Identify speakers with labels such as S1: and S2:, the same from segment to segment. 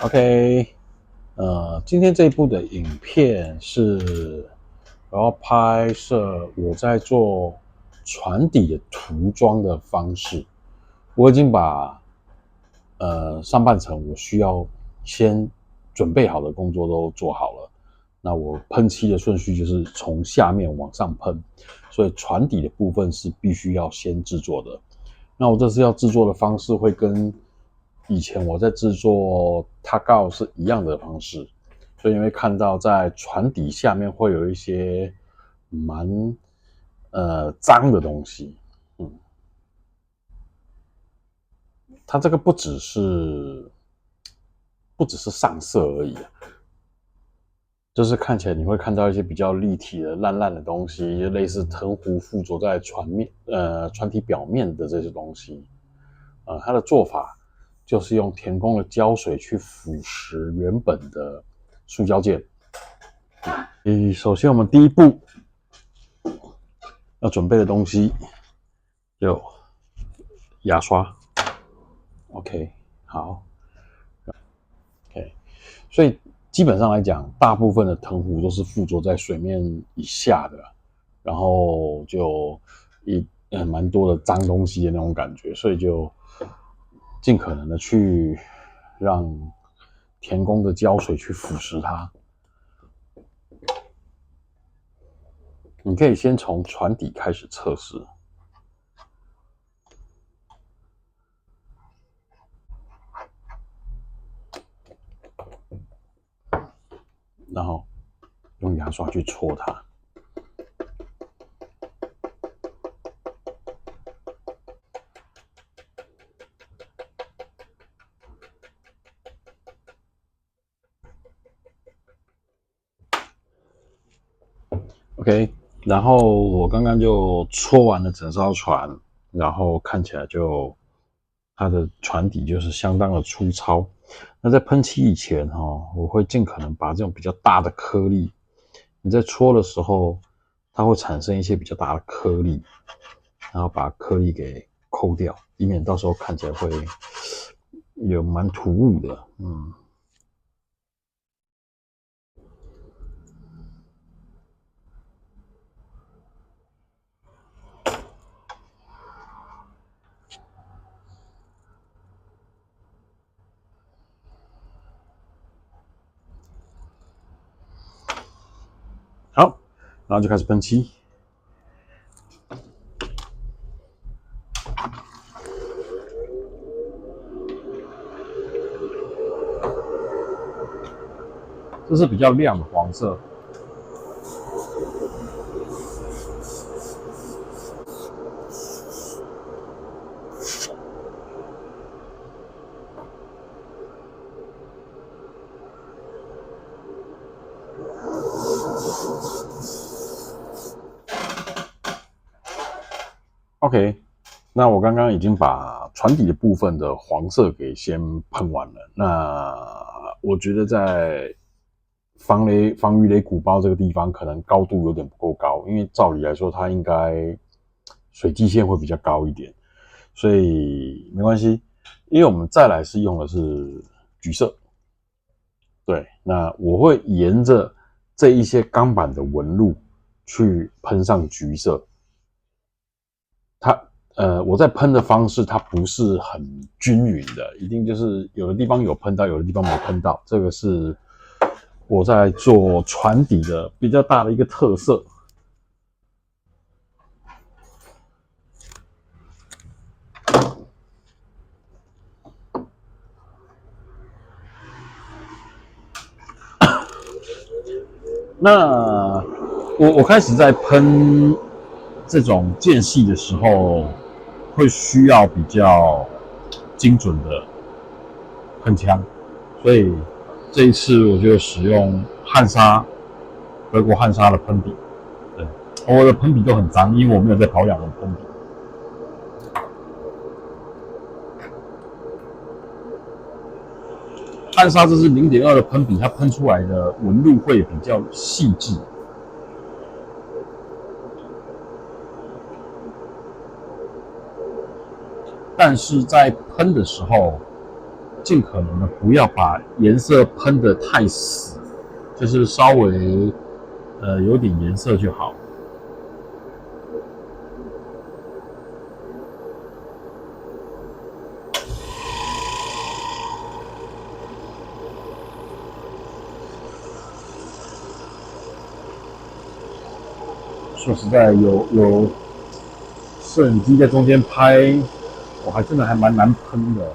S1: OK，今天这一部的影片是我要拍摄我在做船底的涂装的方式。我已经把上半程我需要先准备好的工作都做好了。那我喷漆的顺序就是从下面往上喷，所以船底的部分是必须要先制作的。那我这次要制作的方式会跟以前我在制作塔告是一样的方式，所以你会看到在船底下面会有一些蛮脏的东西。它这个不只是上色而已，就是看起来你会看到一些比较立体的烂烂的东西，就类似藤壶附着在船体表面的这些东西。它的做法就是用田工的胶水去腐蚀原本的塑胶件。首先我们第一步要准备的东西就牙刷。OK， 好。OK， 所以基本上来讲，大部分的藤壶都是附着在水面以下的，然后就蛮多的脏东西的那种感觉，所以就尽可能的去让田工的胶水去腐蚀它。你可以先从船底开始测试，然后用牙刷去搓它。OK， 然后我刚刚就搓完了整艘船，然后看起来就它的船底就是相当的粗糙。那在喷漆以前我会尽可能把这种比较大的颗粒，你在搓的时候，它会产生一些比较大的颗粒，然后把颗粒给抠掉，以免到时候看起来会有蛮突兀的。好，然后就开始喷漆。这是比较亮的黄色。OK， 那我刚刚已经把船底的部分的黄色给先喷完了。那我觉得在防鱼雷鼓包这个地方，可能高度有点不够高，因为照理来说，它应该水基线会比较高一点，所以没关系，因为我们再来是用的是橘色。对，那我会沿着这一些钢板的纹路去喷上橘色。我在喷的方式它不是很均匀的，一定就是有的地方有喷到，有的地方没喷到，这个是我在做船底的比较大的一个特色。那我开始在喷这种间隙的时候，会需要比较精准的喷枪，所以这一次我就使用德国汉莎的喷笔。对，我的喷笔都很脏，因为我没有在保养我的喷笔。汉莎这是 0.2 的喷笔，它喷出来的纹路会比较细致。但是在喷的时候，尽可能的不要把颜色喷得太死，就是稍微有点颜色就好。说实在，有摄影机在中间拍，我还真的还蛮难喷的。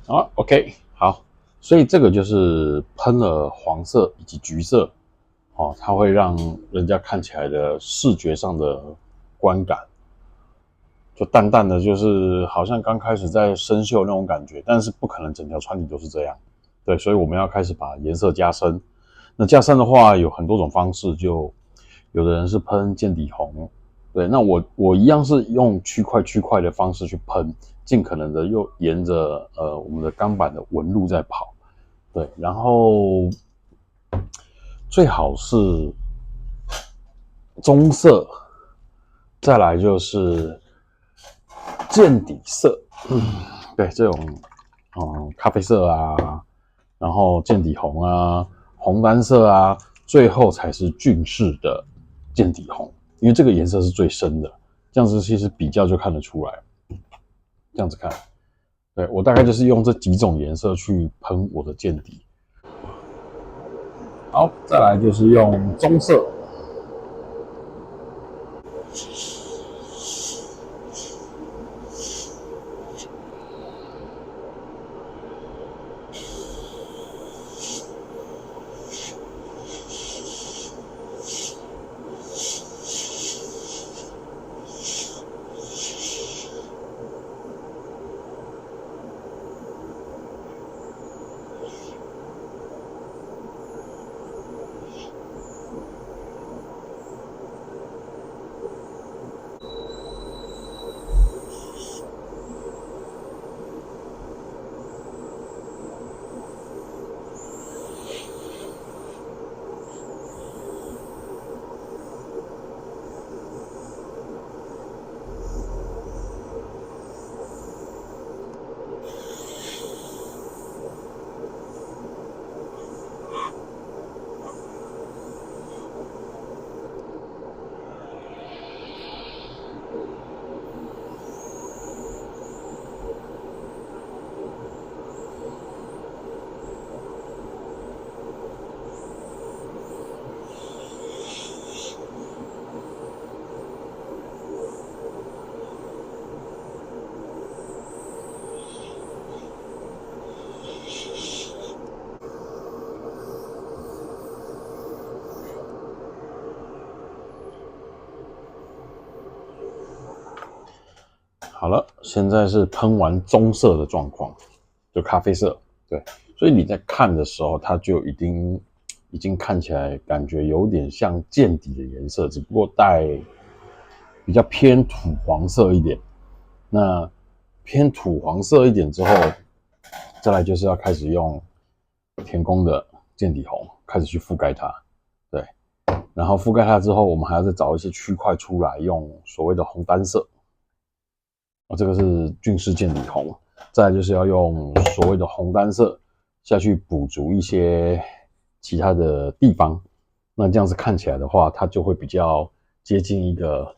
S1: 好 ，OK， 好，所以这个就是喷了黄色以及橘色，哦，它会让人家看起来的视觉上的观感，就淡淡的，就是好像刚开始在生锈那种感觉，但是不可能整条船体都是这样，对，所以我们要开始把颜色加深。那加深的话有很多种方式，就有的人是喷见底红，对，那我一样是用区块的方式去喷，尽可能的又沿着我们的钢板的纹路在跑，对，然后最好是棕色，再来就是见底色，对，这种咖啡色啊，然后见底红啊，红单色啊，最后才是俊士的见底红，因为这个颜色是最深的，这样子其实比较就看得出来。这样子看，对，我大概就是用这几种颜色去喷我的见底。好，再来就是用棕色。好了，现在是喷完棕色的状况，就咖啡色，对，所以你在看的时候，它就已经看起来感觉有点像见底的颜色，只不过带比较偏土黄色一点。那偏土黄色一点之后，再来就是要开始用田宫的见底红开始去覆盖它，对，然后覆盖它之后，我们还要再找一些区块出来，用所谓的红单色。这个是俊士见底红，再来就是要用所谓的红单色下去补足一些其他的地方，那这样子看起来的话，它就会比较接近一个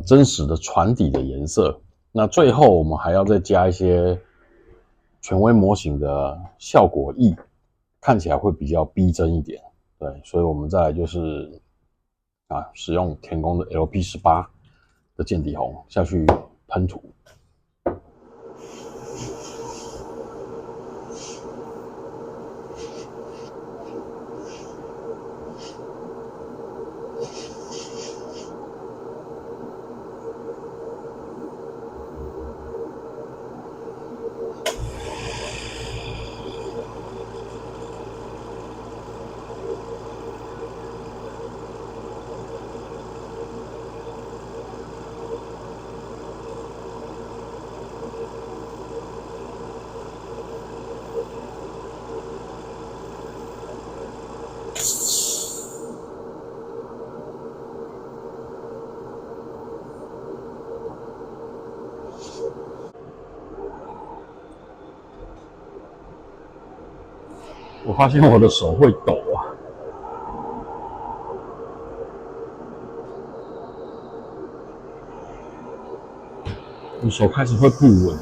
S1: 真实的船底的颜色。那最后我们还要再加一些权威模型的效果液，看起来会比较逼真一点。对，所以我们再来就是使用田宫的 LP18的见底红下去喷涂。发现我的手会抖啊，我手开始会不稳。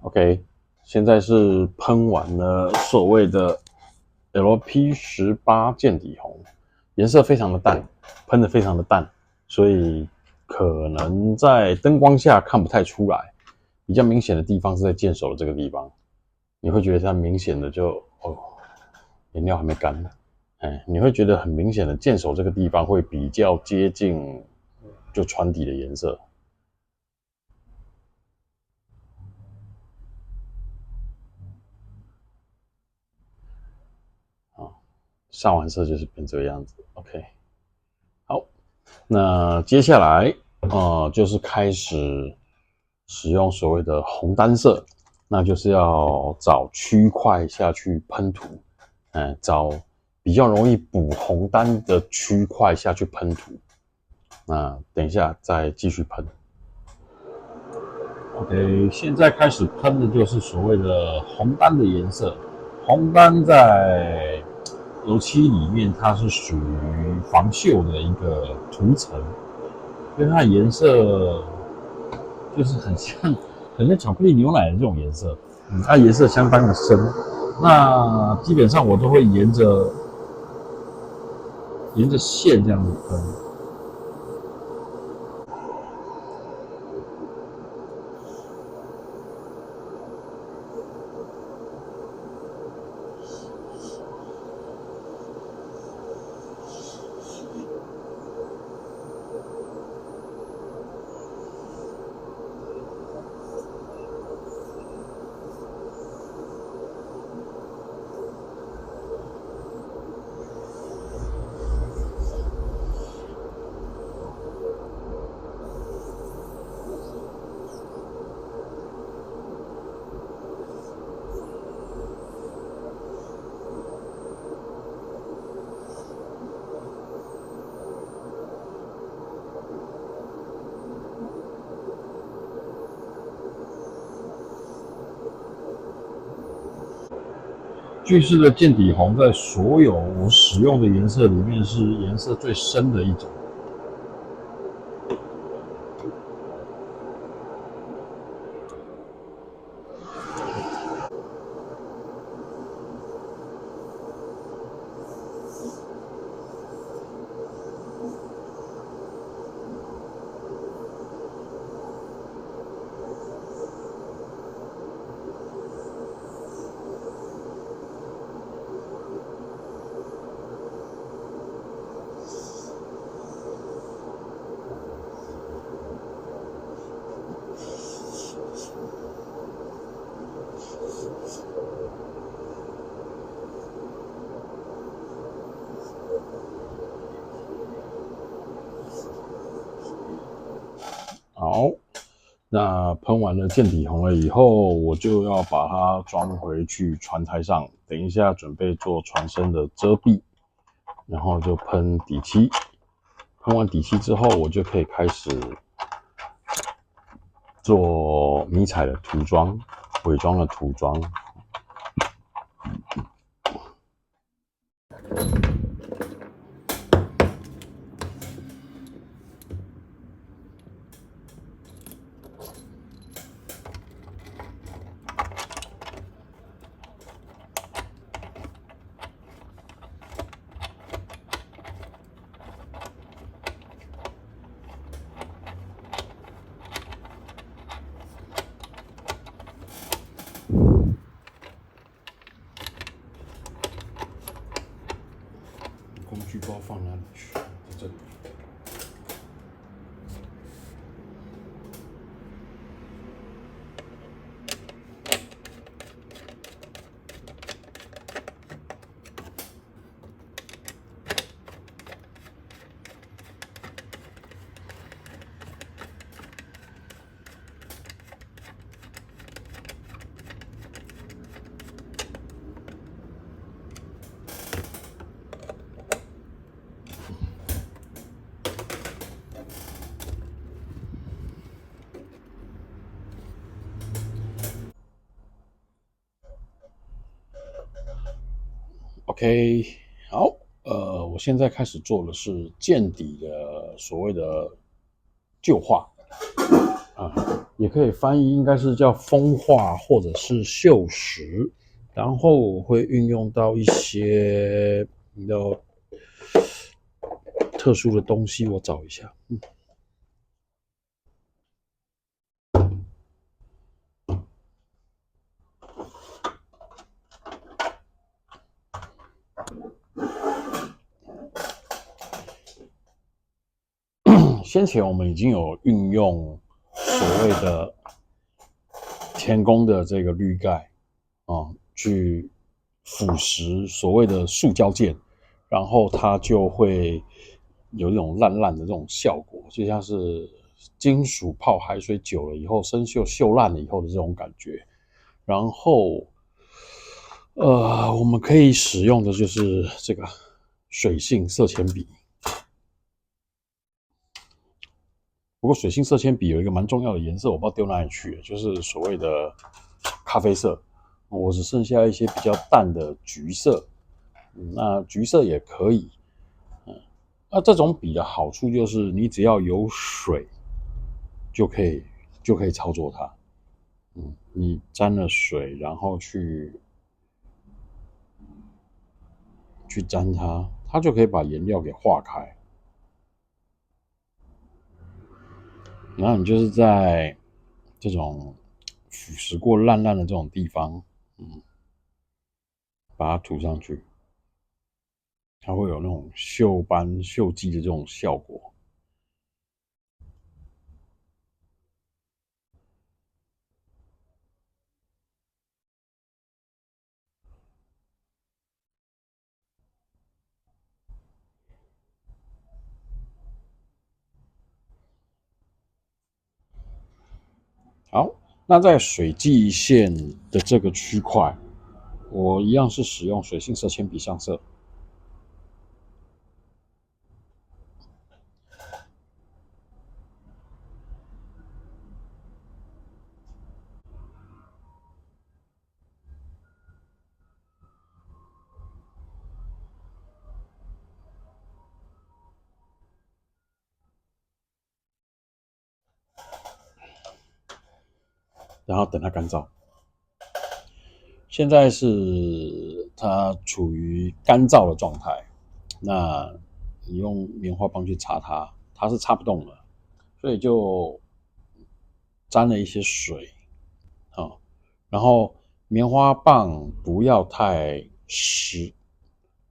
S1: OK， 现在是喷完了所谓的 LP18 健底红，颜色非常的淡，喷的非常的淡，所以可能在灯光下看不太出来。比较明显的地方是在剑手的这个地方，你会觉得它明显的颜料还没干呢，你会觉得很明显的剑手这个地方会比较接近就船底的颜色。上完色就是变这个样子 ，OK。好，那接下来就是开始使用所谓的红单色，那就是要找区块下去喷涂，找比较容易补红单的区块下去喷涂。那等一下再继续喷。OK， 现在开始喷的就是所谓的红单的颜色。红单在油漆里面，它是属于防锈的一个涂层，因为它的颜色就是很像巧克力牛奶的这种颜色，它颜色相当的深。那基本上我都会沿着线这样子喷。巨噬的健底红在所有我使用的颜色里面是颜色最深的一种。好，那喷完了健底红了以后，我就要把它装回去船台上，等一下准备做船身的遮蔽，然后就喷底漆。用完底漆之后，我就可以开始做迷彩的涂装、伪装的涂装。工具包放哪里去？在这里。OK，好，我现在开始做的是见底的所谓的旧画啊，也可以翻译应该是叫风画或者是锈蚀，然后我会运用到一些比较特殊的东西，我找一下。先前我们已经有运用所谓的田工的这个滤盖啊，去腐蚀所谓的塑胶件，然后它就会有一种烂烂的这种效果，就像是金属泡海水久了以后生锈锈烂了以后的这种感觉。然后，我们可以使用的就是这个水性色铅笔。不过水性色铅笔有一个蛮重要的颜色，我不知道丢哪里去了，就是所谓的咖啡色。我只剩下一些比较淡的橘色，那橘色也可以。那这种笔的好处就是你只要有水就可以操作它。你沾了水，然后去沾它，它就可以把颜料给化开。然后你就是在这种腐蚀过烂烂的这种地方，把它涂上去，它会有那种锈斑、锈迹的这种效果。好，那在水际线的这个区块，我一样是使用水性色铅笔上色。然后等它干燥。现在是它处于干燥的状态，那你用棉花棒去擦它，它是擦不动了，所以就沾了一些水啊，然后棉花棒不要太湿，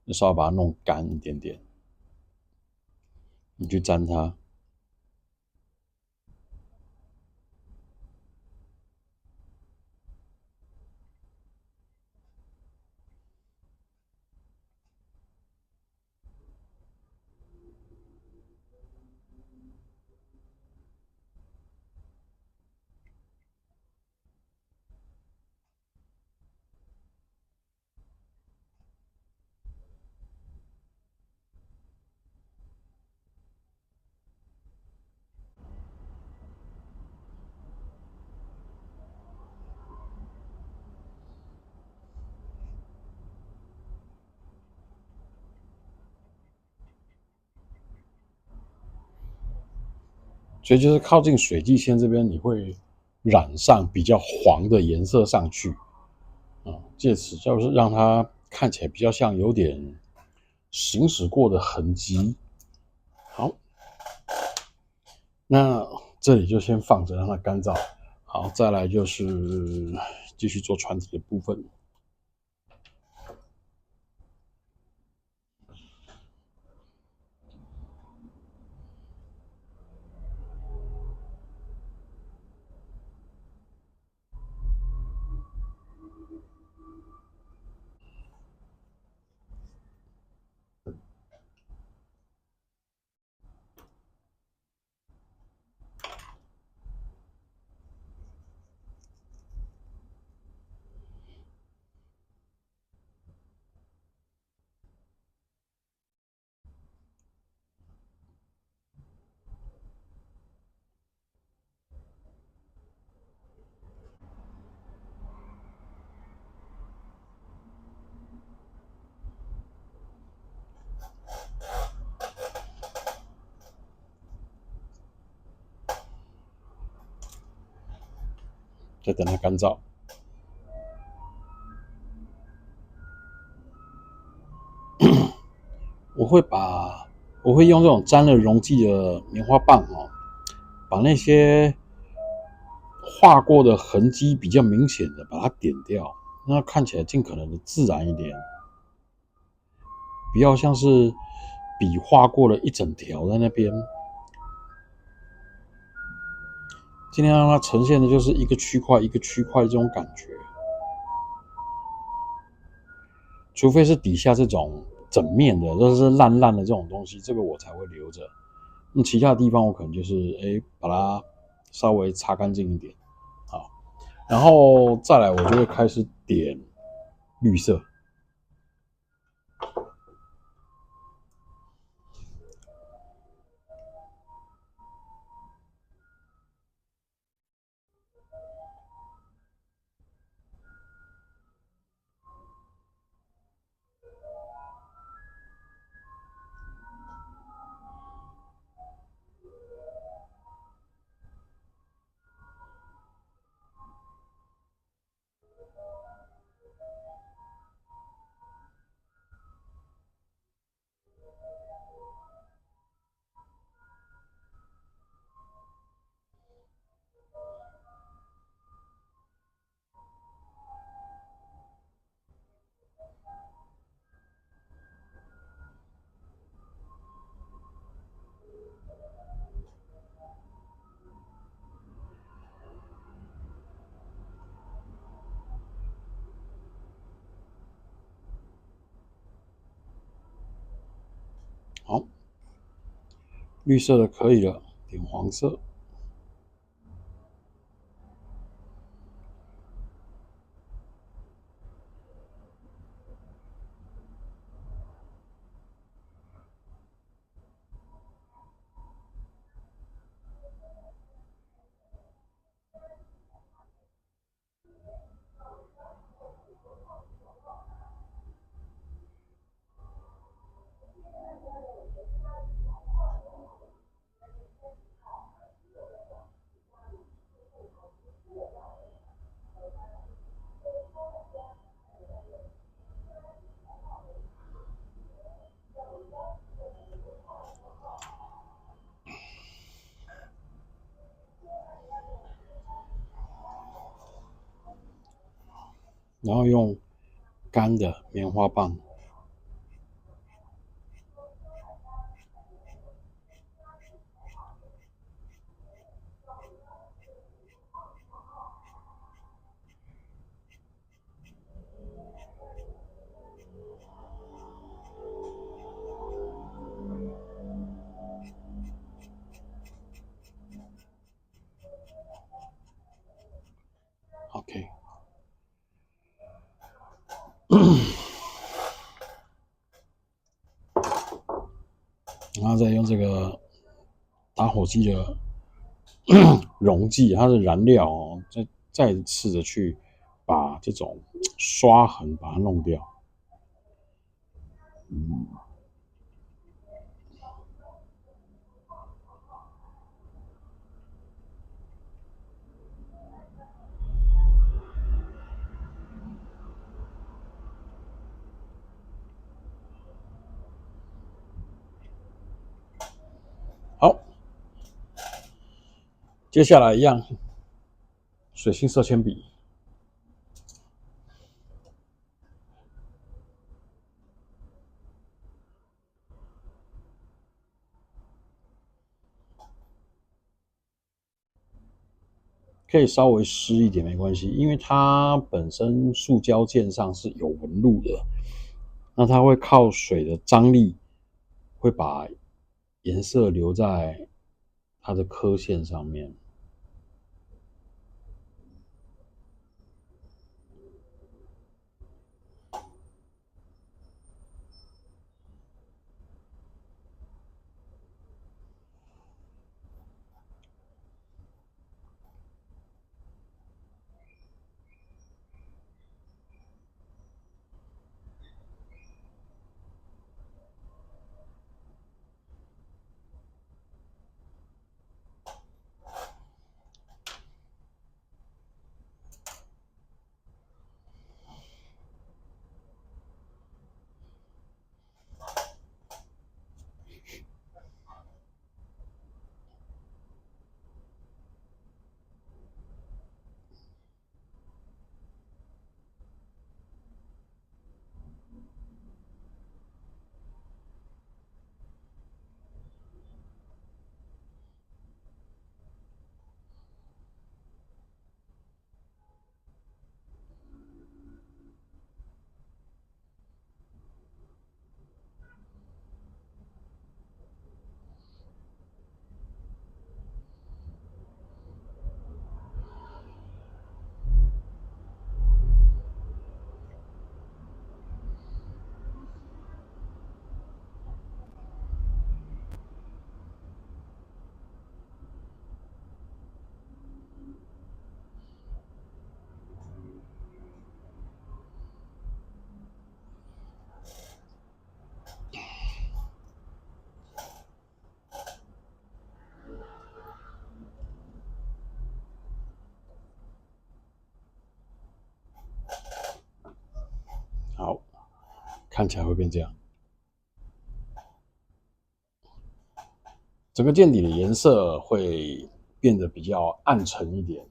S1: 你稍微把它弄干一点点，你去沾它。所以就是靠近水际线这边，你会染上比较黄的颜色上去借此就是让它看起来比较像有点行驶过的痕迹。好，那这里就先放着让它干燥。好，再来就是继续做船体的部分。再等它干燥。我会用这种沾了溶剂的棉花棒把那些画过的痕迹比较明显的把它点掉，让它看起来尽可能的自然一点，不要像是笔画过了一整条在那边。尽量让它呈现的就是一个区块一个区块这种感觉，除非是底下这种整面的，就是烂烂的这种东西，这个我才会留着。那其他的地方我可能就是把它稍微擦干净一点好，然后再来我就会开始点绿色。好，绿色的可以了，点黄色。然后用干的棉花棒，OK，然后再用这个打火机的溶剂，它的燃料再次的去把这种刷痕把它弄掉。嗯， ，接下来一样，水性色铅笔。可以稍微湿一点没关系，因为它本身塑胶件上是有纹路的，那它会靠水的张力，会把颜色留在它的刻线上面。好，看起来会变这样。整个见底的颜色会变得比较暗沉一点，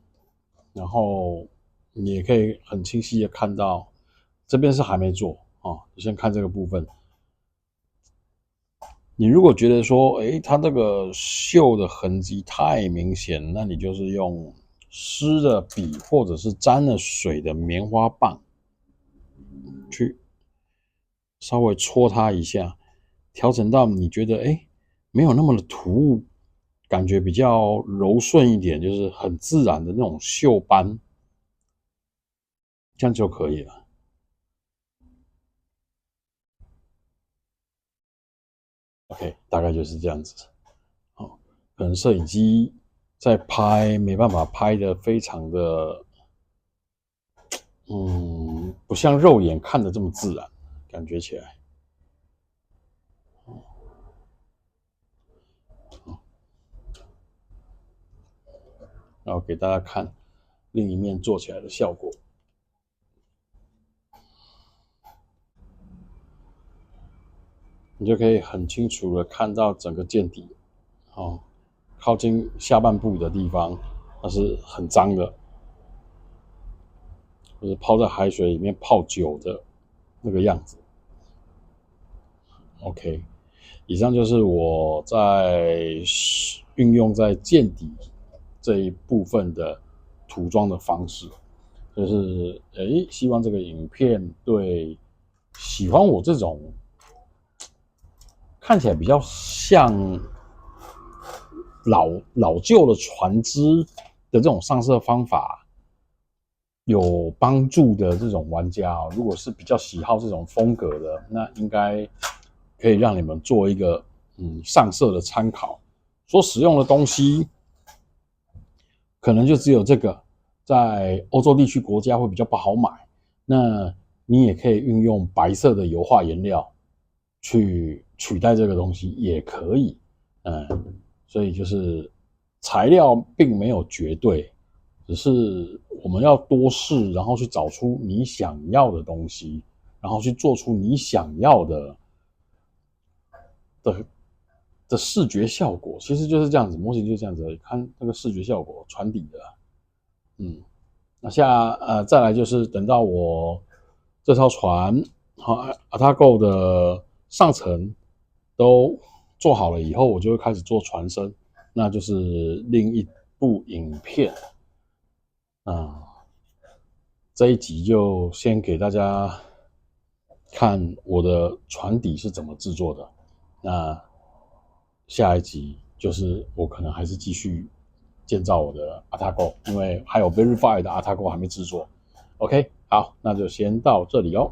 S1: 然后你也可以很清晰的看到，这边是还没做啊，你先看这个部分。你如果觉得说，它这个锈的痕迹太明显，那你就是用湿的笔或者是沾了水的棉花棒去稍微搓它一下，调整到你觉得没有那么的突兀，感觉比较柔顺一点，就是很自然的那种锈斑，这样就可以了。OK， 大概就是这样子。好，可能摄影机在拍没办法拍的非常的，不像肉眼看的这么自然，感觉起来。然后给大家看另一面做起来的效果，你就可以很清楚的看到整个见底，哦，靠近下半部的地方，那是很脏的，或者泡在海水里面泡久的那个样子。OK， 以上就是我在运用在见底这一部分的涂装的方式，就是希望这个影片对喜欢我这种看起来比较像老旧的船只的这种上色方法有帮助的这种玩家如果是比较喜好这种风格的，那应该可以让你们做一个上色的参考。所使用的东西可能就只有这个，在欧洲地区国家会比较不好买，那你也可以运用白色的油画颜料去取代这个东西也可以，所以就是材料并没有绝对，只是我们要多试，然后去找出你想要的东西，然后去做出你想要的的视觉效果，其实就是这样子，模型就是这样子而已，看那个视觉效果船底的，那再来就是等到我这艘船好 Atago 的上层都做好了以后，我就会开始做船身，那就是另一部影片这一集就先给大家看我的船底是怎么制作的。那下一集就是我可能还是继续建造我的 Atago， 因为还有 Verify 的 Atago 还没制作。OK， 好，那就先到这里哦。